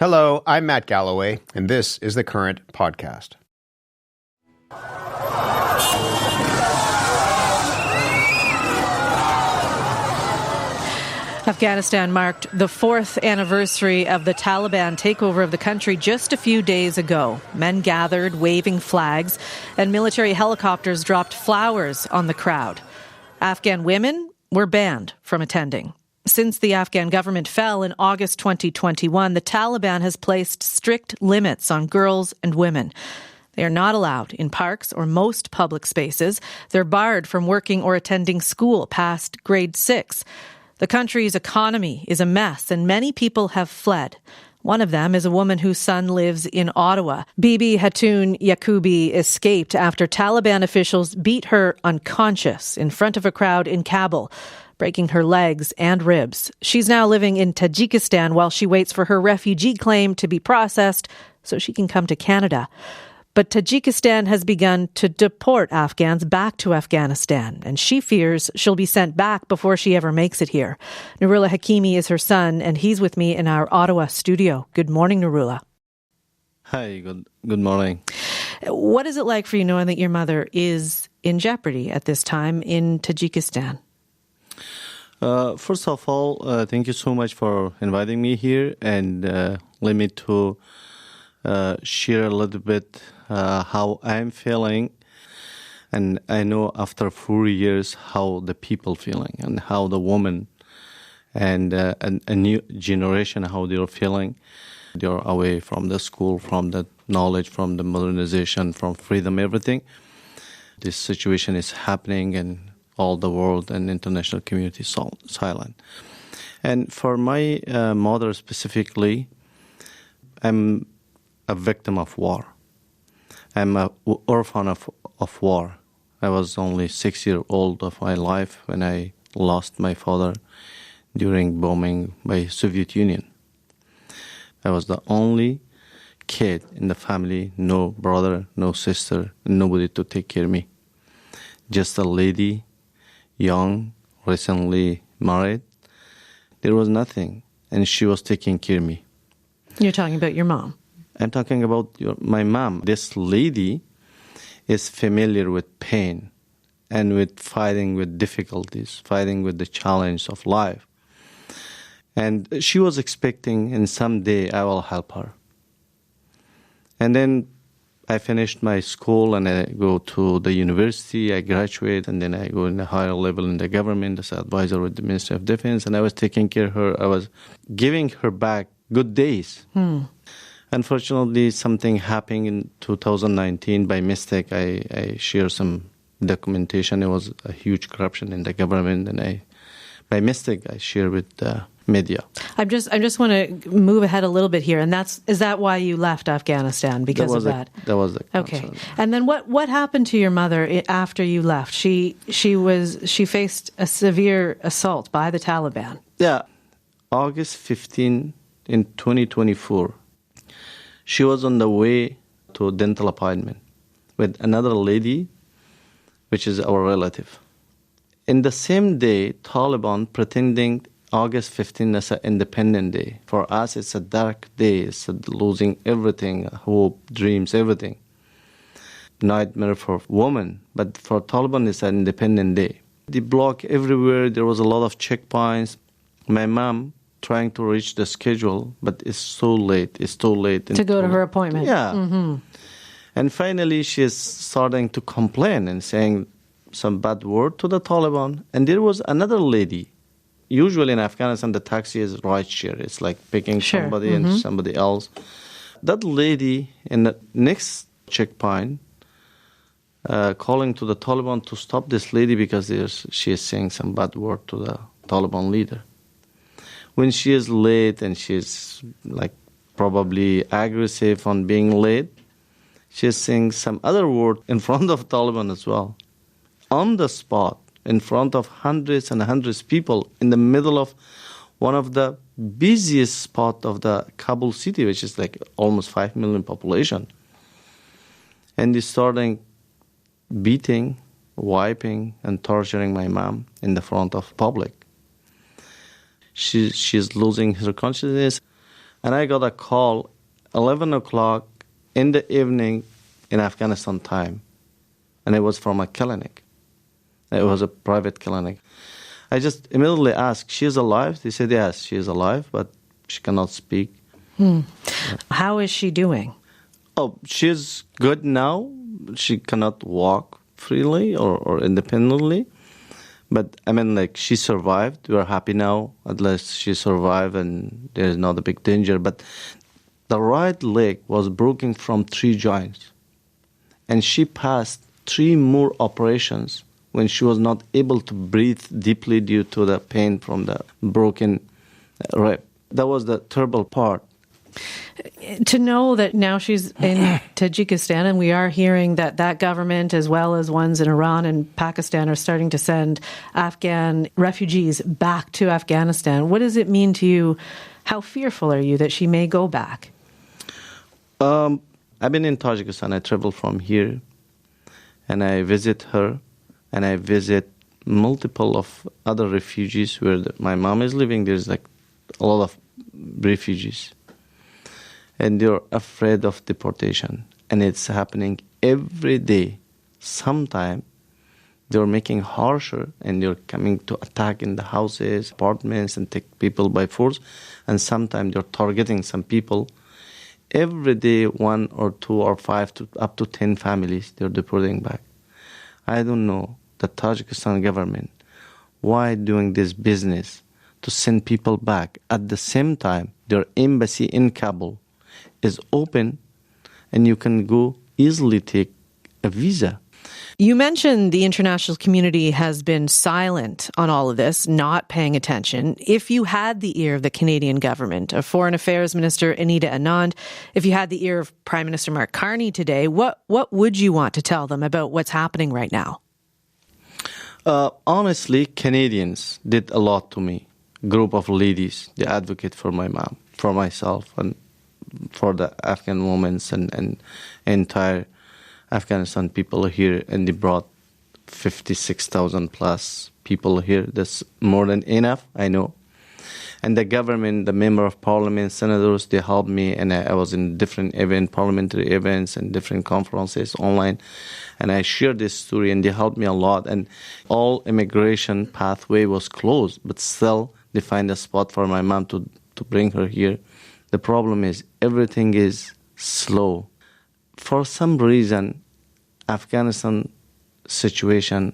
Hello, I'm Matt Galloway, and this is the Current Podcast. Afghanistan marked the 4th anniversary of the Taliban takeover of the country just a few days ago. Men gathered, waving flags, and military helicopters dropped flowers on the crowd. Afghan women were banned from attending. Since the Afghan government fell in August 2021, the Taliban has placed strict limits on girls and women. They are not allowed in parks or most public spaces. They're barred from working or attending school past grade 6. The country's economy is a mess, and many people have fled. One of them is a woman whose son lives in Ottawa. Bibi Hatun Yaqubi escaped after Taliban officials beat her unconscious in front of a crowd in Kabul, breaking her legs and ribs. She's now living in Tajikistan while she waits for her refugee claim to be processed so she can come to Canada. But Tajikistan has begun to deport Afghans back to Afghanistan, and she fears she'll be sent back before she ever makes it here. Noorullah Hakemi is her son, and he's with me in our Ottawa studio. Good morning, Noorullah. Hi, good morning. What is it like for you knowing that your mother is in jeopardy at this time in Tajikistan? First of all, thank you so much for inviting me here, and let me to share a little bit how I'm feeling. And I know after 4 years how the people feeling and how the woman and a new generation, how they're feeling. They're away from the school, from the knowledge, from the modernization, from freedom, everything. This situation is happening and all the world and international community silent. And for my mother specifically, I'm a victim of war. I'm an orphan of war. I was only 6 years old of my life when I lost my father during bombing by Soviet Union. I was the only kid in the family, no brother, no sister, nobody to take care of me. Just a lady, young, recently married. There was nothing, and she was taking care of me. You're talking about your mom? I'm talking about my mom. This lady is familiar with pain and with fighting with difficulties, fighting with the challenge of life. And she was expecting, and someday I will help her. And then I finished my school and I go to the university, I graduate, and then I go in a higher level in the government as an advisor with the Ministry of Defense, and I was taking care of her. I was giving her back good days. Unfortunately, something happened in 2019 by mistake. I shared some documentation. There was a huge corruption in the government, and by mistake I shared with the media. I just want to move ahead a little bit here, and is that why you left Afghanistan, because of that? That was the concern. Okay. And then what happened to your mother after you left? She faced a severe assault by the Taliban. Yeah, August 15 in 2024. She was on the way to a dental appointment with another lady, which is our relative. In the same day, Taliban pretending August 15 as an independent day. For us, it's a dark day. It's losing everything, hope, dreams, everything. Nightmare for women. But for Taliban, it's an independent day. They block everywhere. There was a lot of checkpoints. My mom trying to reach the schedule, but it's so late. It's too late. To go to her appointment. Yeah. Mm-hmm. And finally, she is starting to complain and saying some bad word to the Taliban. And there was another lady. Usually in Afghanistan, the taxi is right share. It's like picking somebody and somebody else. That lady in the next checkpoint calling to the Taliban to stop this lady because she is saying some bad word to the Taliban leader. When she is late and she's like probably aggressive on being late, she's saying some other word in front of Taliban as well. On the spot, in front of hundreds and hundreds of people, in the middle of one of the busiest spot of the Kabul city, which is like almost 5 million population. And they starting beating, wiping, and torturing my mom in the front of public. She's losing her consciousness. And I got a call 11 o'clock in the evening in Afghanistan time. And it was from a clinic. It was a private clinic. I just immediately asked, she's alive? They said, yes, she is alive, but she cannot speak. How is she doing? Oh, she's good now. She cannot walk freely or independently. But, I mean, like, she survived. We're happy now. At least she survived and there's not a big danger. But the right leg was broken from 3 joints. And she passed 3 more operations when she was not able to breathe deeply due to the pain from the broken rib. That was the terrible part. To know that now she's in Tajikistan, and we are hearing that that government, as well as ones in Iran and Pakistan, are starting to send Afghan refugees back to Afghanistan. What does it mean to you? How fearful are you that she may go back? I've been in Tajikistan. I travel from here, and I visit her, and I visit multiple of other refugees where my mom is living. There's like a lot of refugees. And they're afraid of deportation. And it's happening every day. Sometimes they're making harsher and they're coming to attack in the houses, apartments, and take people by force. And sometimes they're targeting some people. Every day, 1 or 2 or 5 to up to 10 families, they're deporting back. I don't know the Tajikistan government why doing this business to send people back. At the same time, their embassy in Kabul is open and you can go easily take a visa. You mentioned the international community has been silent on all of this, not paying attention. If you had the ear of the Canadian government, of Foreign Affairs Minister Anita Anand, if you had the ear of Prime Minister Mark Carney today, what would you want to tell them about what's happening right now? Honestly, Canadians did a lot to me. Group of ladies, they advocate for my mom, for myself, and for the Afghan women and entire Afghanistan people here, and they brought 56,000 plus people here. That's more than enough, I know. And the government, the member of parliament, senators, they helped me, and I was in different parliamentary events and different conferences online, and I shared this story, and they helped me a lot. And all immigration pathway was closed, but still they find a spot for my mom to bring her here. The problem is everything is slow. For some reason, Afghanistan situation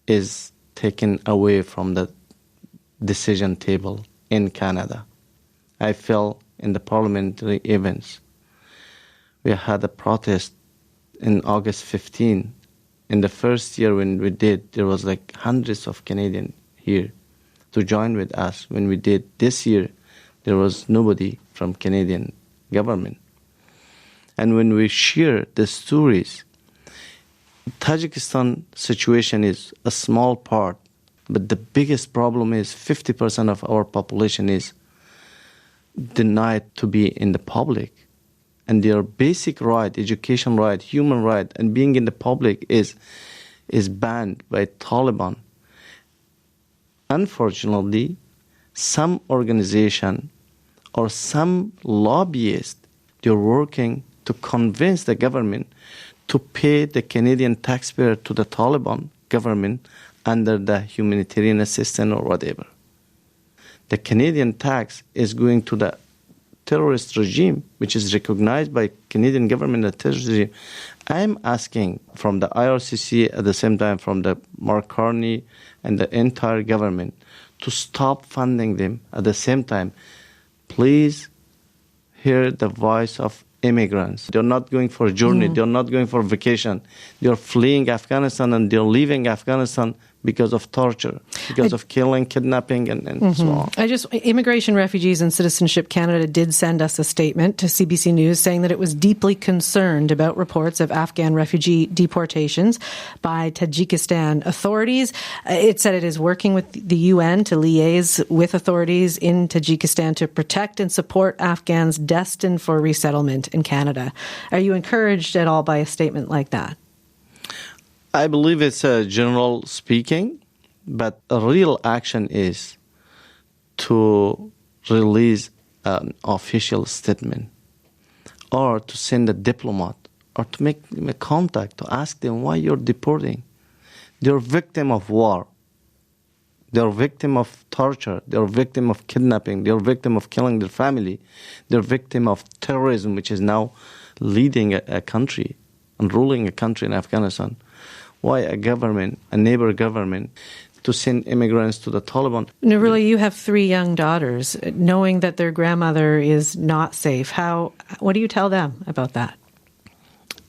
is taken away from the decision table in Canada. I felt in the parliamentary events. We had a protest in August 15. In the first year when we did, there was like hundreds of Canadians here to join with us. When we did this year, there was nobody from Canadian government. And when we share the stories, Tajikistan situation is a small part, but the biggest problem is 50% of our population is denied to be in the public. And their basic right, education right, human right, and being in the public is banned by Taliban. Unfortunately, some organization or some lobbyist, they're working to convince the government to pay the Canadian taxpayer to the Taliban government under the humanitarian assistance or whatever. The Canadian tax is going to the terrorist regime, which is recognized by Canadian government as terrorist regime. I'm asking from the IRCC, at the same time from the Mark Carney and the entire government, to stop funding them. At the same time, please hear the voice of immigrants. They're not going for a journey. They're not going for vacation. They're fleeing Afghanistan and they're leaving Afghanistan because of torture, because of killing, kidnapping, and so on. Immigration, Refugees and Citizenship Canada did send us a statement to CBC News saying that it was deeply concerned about reports of Afghan refugee deportations by Tajikistan authorities. It said it is working with the UN to liaise with authorities in Tajikistan to protect and support Afghans destined for resettlement in Canada. Are you encouraged at all by a statement like that? I believe it's general speaking, but a real action is to release an official statement, or to send a diplomat, or to make a contact, to ask them why you're deporting. They're victim of war. They're victim of torture. They're victim of kidnapping. They're victim of killing their family. They're victim of terrorism, which is now leading a country and ruling a country in Afghanistan. Why a government, a neighbor government, to send immigrants to the Taliban? Noorullah, you have 3 young daughters. Knowing that their grandmother is not safe, what do you tell them about that?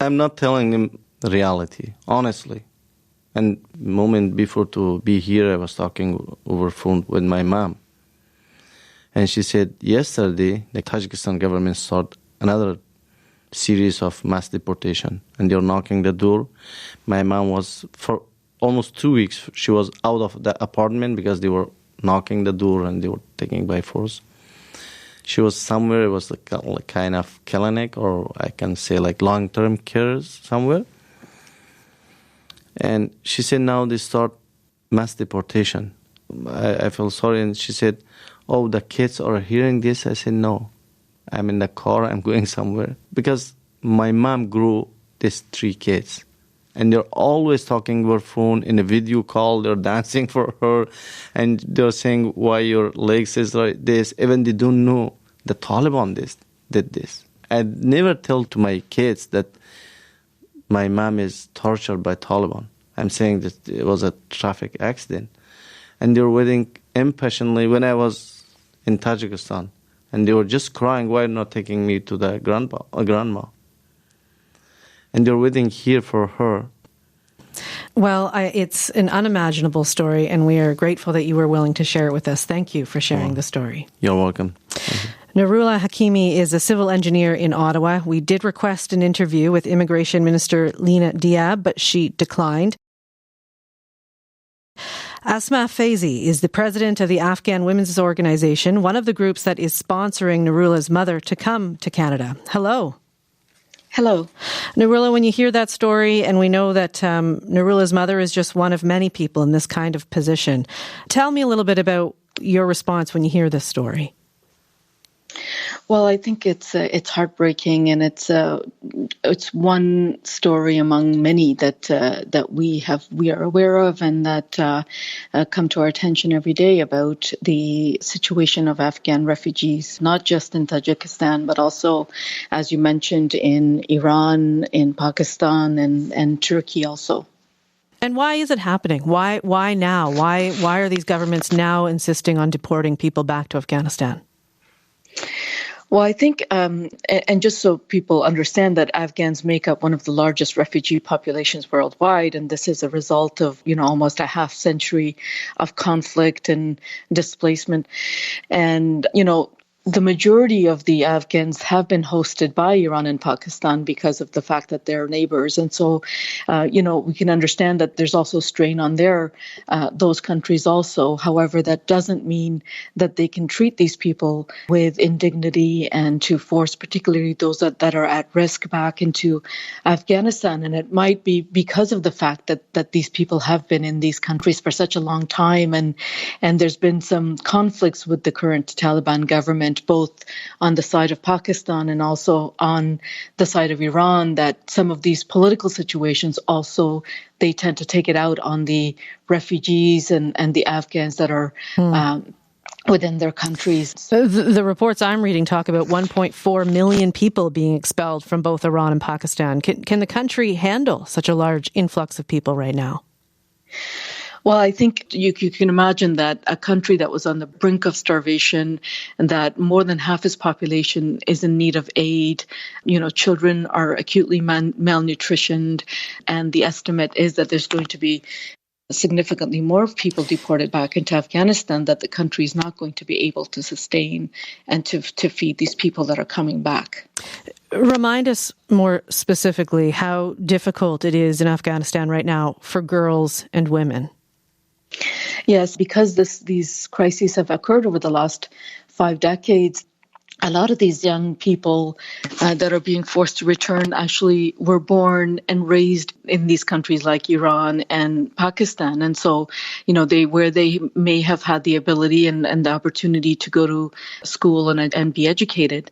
I'm not telling them the reality, honestly. And the moment before to be here, I was talking over phone with my mom. And she said, yesterday, the Tajikistan government started another series of mass deportation. And they're knocking the door. My mom was, for almost 2 weeks, she was out of the apartment because they were knocking the door and they were taking by force. She was somewhere, it was like kind of clinic, or I can say like long-term care somewhere. And she said now they start mass deportation. I felt sorry, and she said, oh, the kids are hearing this? I said, no, I'm in the car, I'm going somewhere. Because my mom grew these 3 kids. And they're always talking over phone in a video call. They're dancing for her. And they're saying, why your legs is like this. Even they don't know the Taliban did this. I never tell to my kids that my mom is tortured by Taliban. I'm saying that it was a traffic accident. And they were waiting impatiently when I was in Tajikistan. And they were just crying, why not taking me to the grandma? And they're waiting here for her. Well, it's an unimaginable story, and we are grateful that you were willing to share it with us. Thank you for sharing the story. You're welcome. Noorullah Hakemi is a civil engineer in Ottawa. We did request an interview with Immigration Minister Lina Diab, but she declined. Asma Faizi is the president of the Afghan Women's Organization, one of the groups that is sponsoring Noorullah's mother to come to Canada. Hello. Hello. Noorullah, when you hear that story, and we know that Noorullah's mother is just one of many people in this kind of position, tell me a little bit about your response when you hear this story. Well, I think it's heartbreaking, and it's one story among many that we are aware of, and that come to our attention every day about the situation of Afghan refugees, not just in Tajikistan, but also, as you mentioned, in Iran, in Pakistan, and Turkey also. And why is it happening? Why now? Why are these governments now insisting on deporting people back to Afghanistan? Well, I think, and just so people understand, that Afghans make up one of the largest refugee populations worldwide, and this is a result of, almost a half century of conflict and displacement. And, the majority of the Afghans have been hosted by Iran and Pakistan because of the fact that they're neighbors. And so, we can understand that there's also strain on those countries also. However, that doesn't mean that they can treat these people with indignity and to force particularly those that are at risk back into Afghanistan. And it might be because of the fact that these people have been in these countries for such a long time. And there's been some conflicts with the current Taliban government, both on the side of Pakistan and also on the side of Iran, that some of these political situations also, they tend to take it out on the refugees and the Afghans that are within their countries. So the reports I'm reading talk about 1.4 million people being expelled from both Iran and Pakistan. Can the country handle such a large influx of people right now? Well, I think you can imagine that a country that was on the brink of starvation, and that more than half its population is in need of aid. Children are acutely malnutritioned, and the estimate is that there's going to be significantly more people deported back into Afghanistan that the country is not going to be able to sustain and to feed these people that are coming back. Remind us more specifically how difficult it is in Afghanistan right now for girls and women. Yes, because these crises have occurred over the last 5 decades, a lot of these young people that are being forced to return actually were born and raised in these countries like Iran and Pakistan. And so, they may have had the ability and the opportunity to go to school and be educated.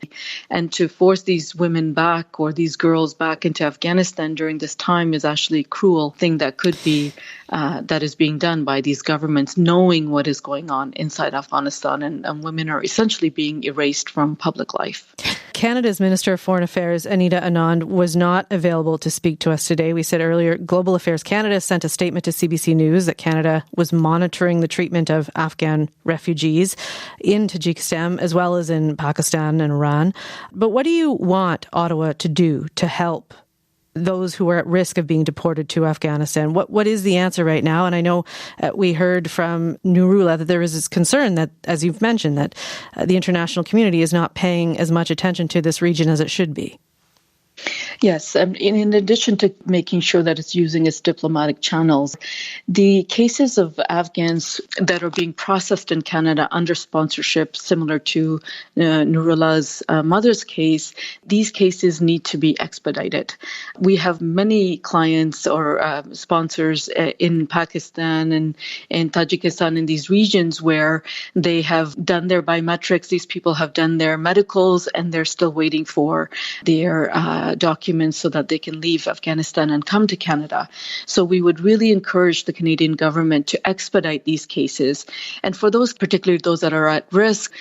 And to force these women back or these girls back into Afghanistan during this time is actually a cruel thing that could be, that is being done by these governments, knowing what is going on inside Afghanistan. And women are essentially being erased from public life. Canada's Minister of Foreign Affairs, Anita Anand, was not available to speak to us today. We said earlier, Global Affairs Canada sent a statement to CBC News that Canada was monitoring the treatment of Afghan refugees in Tajikistan as well as in Pakistan and Iran. But what do you want Ottawa to do to help those who are at risk of being deported to Afghanistan? What is the answer right now? And I know we heard from Noorullah that there is this concern that, as you've mentioned, that the international community is not paying as much attention to this region as it should be. Yes, in addition to making sure that it's using its diplomatic channels, the cases of Afghans that are being processed in Canada under sponsorship, similar to Noorullah's mother's case, these cases need to be expedited. We have many clients or sponsors in Pakistan and in Tajikistan, in these regions where they have done their biometrics, these people have done their medicals, and they're still waiting for their documents so that they can leave Afghanistan and come to Canada. So we would really encourage the Canadian government to expedite these cases. And for those, particularly those that are at risk,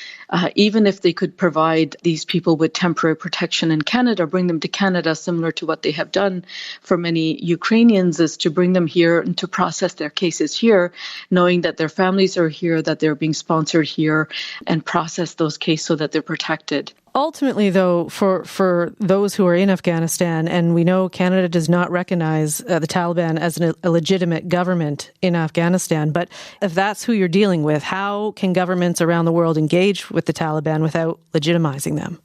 even if they could provide these people with temporary protection in Canada, bring them to Canada, similar to what they have done for many Ukrainians, is to bring them here and to process their cases here, knowing that their families are here, that they're being sponsored here, and process those cases so that they're protected. Ultimately, though, for those who are in Afghanistan, and we know Canada does not recognize the Taliban as a legitimate government in Afghanistan, but if that's who you're dealing with, how can governments around the world engage with the Taliban without legitimizing them?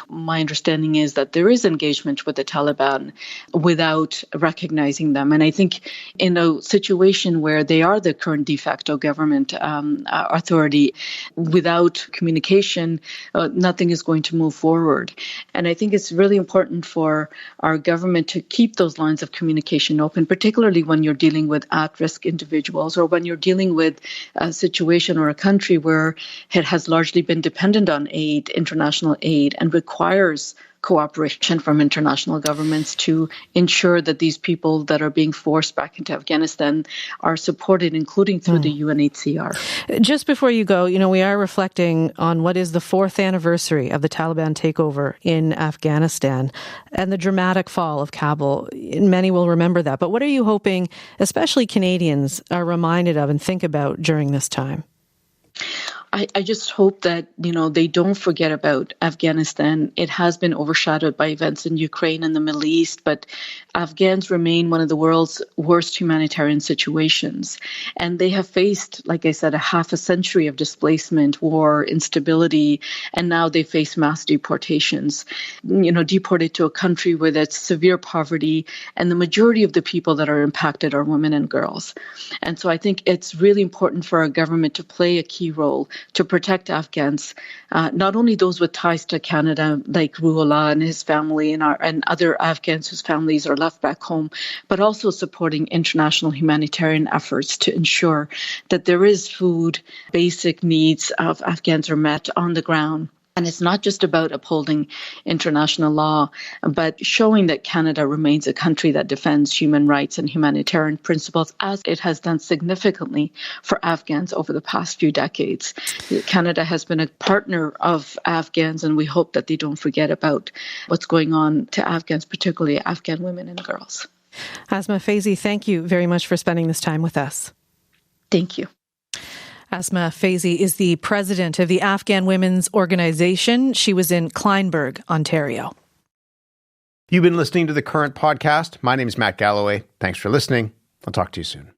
My understanding is that there is engagement with the Taliban without recognizing them. And I think in a situation where they are the current de facto government authority, without communication, nothing is going to move forward. And I think it's really important for our government to keep those lines of communication open, particularly when you're dealing with at-risk individuals or when you're dealing with a situation or a country where it has largely been dependent on aid, international aid, and requires cooperation from international governments to ensure that these people that are being forced back into Afghanistan are supported, including through the UNHCR. Just before you go, we are reflecting on what is the 4th anniversary of the Taliban takeover in Afghanistan and the dramatic fall of Kabul. Many will remember that. But what are you hoping, especially Canadians, are reminded of and think about during this time? I just hope that, they don't forget about Afghanistan. It has been overshadowed by events in Ukraine and the Middle East, but Afghans remain one of the world's worst humanitarian situations. And they have faced, like I said, a half a century of displacement, war, instability, and now they face mass deportations. Deported to a country with its severe poverty, and the majority of the people that are impacted are women and girls. And so I think it's really important for our government to play a key role to protect Afghans, not only those with ties to Canada, like Noorullah and his family and other Afghans whose families are left back home, but also supporting international humanitarian efforts to ensure that there is food, basic needs of Afghans are met on the ground. And it's not just about upholding international law, but showing that Canada remains a country that defends human rights and humanitarian principles, as it has done significantly for Afghans over the past few decades. Canada has been a partner of Afghans, and we hope that they don't forget about what's going on to Afghans, particularly Afghan women and girls. Asma Faizi, thank you very much for spending this time with us. Thank you. Asma Faizi is the president of the Afghan Women's Organization. She was in Kleinburg, Ontario. You've been listening to The Current Podcast. My name is Matt Galloway. Thanks for listening. I'll talk to you soon.